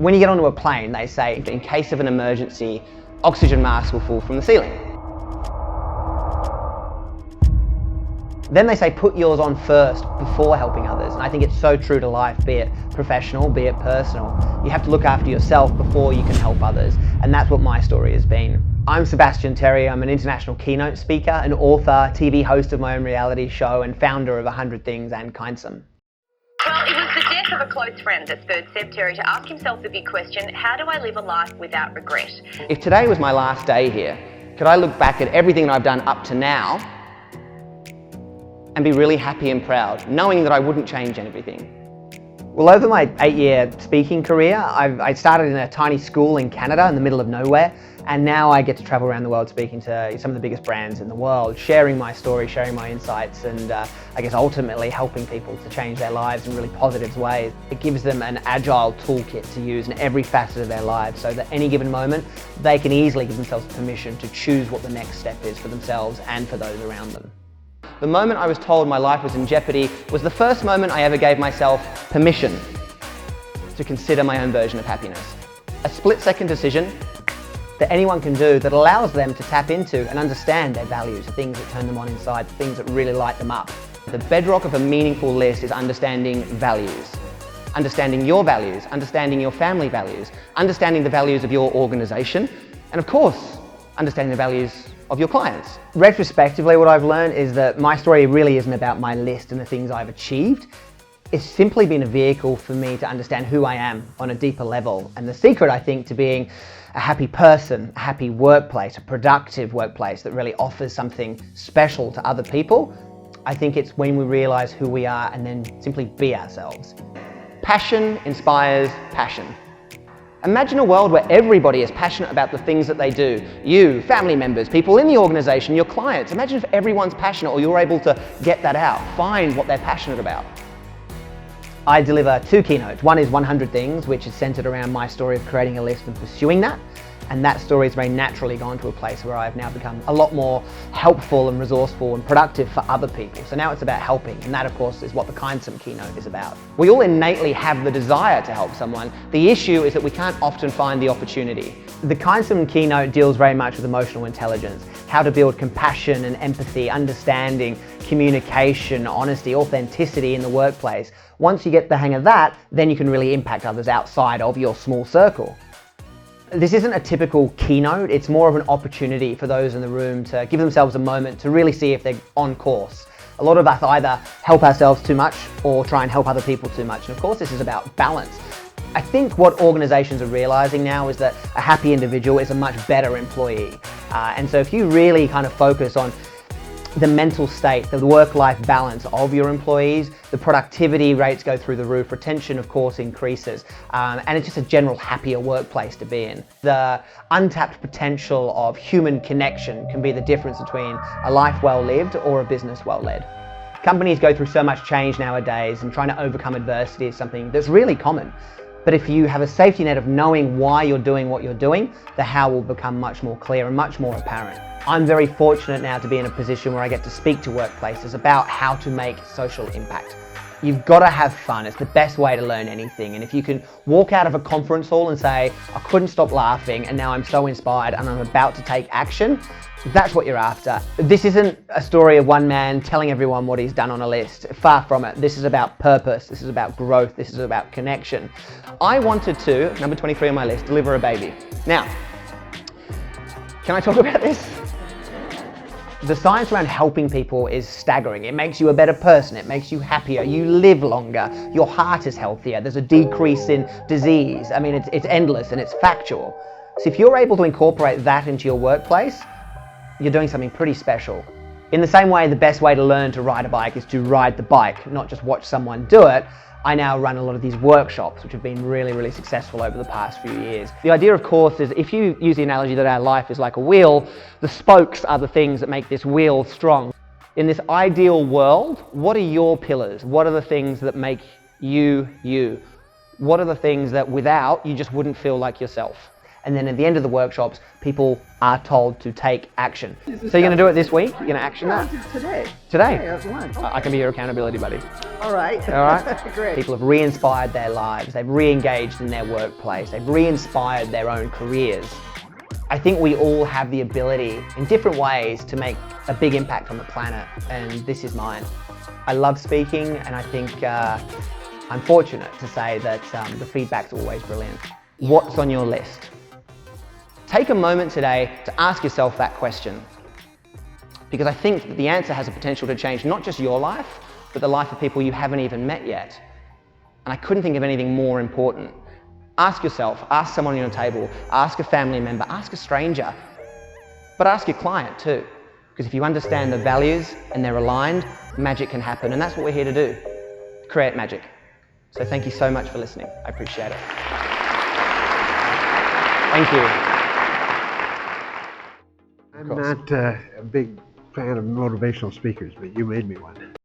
When you get onto a plane, they say, in case of an emergency, oxygen masks will fall from the ceiling. Then they say put yours on first before helping others. And I think it's so true to life, be it professional, be it personal. You have to look after yourself before you can help others. And that's what my story has been. I'm Sebastian Terry. I'm an international keynote speaker, an author, TV host of my own reality show, and founder of 100 Things and Kindsum. Well, it was the death of a close friend that spurred Seb Terry to ask himself the big question, how do I live a life without regret? If today was my last day here, could I look back at everything that I've done up to now and be really happy and proud, knowing that I wouldn't change anything? Well, over my 8-year speaking career, I started in a tiny school in Canada in the middle of nowhere, and now I get to travel around the world speaking to some of the biggest brands in the world, sharing my story, sharing my insights, and I guess ultimately helping people to change their lives in really positive ways. It gives them an agile toolkit to use in every facet of their lives, so that any given moment they can easily give themselves permission to choose what the next step is for themselves and for those around them. The moment I was told my life was in jeopardy was the first moment I ever gave myself permission to consider my own version of happiness. A split-second decision that anyone can do that allows them to tap into and understand their values, the things that turn them on inside, the things that really light them up. The bedrock of a meaningful list is understanding values. Understanding your values, understanding your family values, understanding the values of your organization, and of course, understanding the values of your clients. Retrospectively, what I've learned is that my story really isn't about my list and the things I've achieved. It's simply been a vehicle for me to understand who I am on a deeper level. And the secret, I think, to being a happy person, a happy workplace, a productive workplace that really offers something special to other people, I think it's when we realize who we are and then simply be ourselves. Passion inspires passion. Imagine a world where everybody is passionate about the things that they do. You, family members, people in the organization, your clients. Imagine if everyone's passionate, or you're able to get that out, find what they're passionate about. I deliver 2 keynotes. One is 100 Things, which is centered around my story of creating a list and pursuing that. And that story has very naturally gone to a place where I've now become a lot more helpful and resourceful and productive for other people. So now it's about helping, and that of course is what the Kindsum keynote is about. We all innately have the desire to help someone. The issue is that we can't often find the opportunity. The Kindsum keynote deals very much with emotional intelligence, how to build compassion and empathy, understanding, communication, honesty, authenticity in the workplace. Once you get the hang of that, then you can really impact others outside of your small circle. This isn't a typical keynote, it's more of an opportunity for those in the room to give themselves a moment to really see if they're on course. A lot of us either help ourselves too much or try and help other people too much, and of course this is about balance. I think what organizations are realizing now is that a happy individual is a much better employee. And so if you really kind of focus on the mental state, the work-life balance of your employees, the productivity rates go through the roof, retention of course increases, and it's just a general happier workplace to be in. The untapped potential of human connection can be the difference between a life well lived or a business well led. Companies go through so much change nowadays, and trying to overcome adversity is something that's really common. But if you have a safety net of knowing why you're doing what you're doing, the how will become much more clear and much more apparent. I'm very fortunate now to be in a position where I get to speak to workplaces about how to make social impact. You've got to have fun. It's the best way to learn anything. And if you can walk out of a conference hall and say, I couldn't stop laughing and now I'm so inspired and I'm about to take action, that's what you're after. This isn't a story of one man telling everyone what he's done on a list. Far from it. This is about purpose. This is about growth. This is about connection. I wanted to, number 23 on my list, deliver a baby. Now, can I talk about this? The science around helping people is staggering. It makes you a better person. It makes you happier. You live longer. Your heart is healthier. There's a decrease in disease. I mean, it's endless and it's factual. So if you're able to incorporate that into your workplace, you're doing something pretty special. In the same way, the best way to learn to ride a bike is to ride the bike, not just watch someone do it. I now run a lot of these workshops, which have been really, really successful over the past few years. The idea, of course, is if you use the analogy that our life is like a wheel, the spokes are the things that make this wheel strong. In this ideal world, what are your pillars? What are the things that make you, you? What are the things that without, you just wouldn't feel like yourself? And then at the end of the workshops, people are told to take action. So you're going to do it this week? You're going to action that? Today. Today? At lunch. I can be your accountability buddy. All right. All right? Great. People have re-inspired their lives. They've re-engaged in their workplace. They've re-inspired their own careers. I think we all have the ability in different ways to make a big impact on the planet, and this is mine. I love speaking, and I think I'm fortunate to say that the feedback's always brilliant. What's on your list? Take a moment today to ask yourself that question, because I think that the answer has a potential to change not just your life, but the life of people you haven't even met yet. And I couldn't think of anything more important. Ask yourself, ask someone on your table, ask a family member, ask a stranger, but ask your client too. Because if you understand the values and they're aligned, magic can happen. And that's what we're here to do, create magic. So thank you so much for listening. I appreciate it. Thank you. I'm not a big fan of motivational speakers, but you made me one.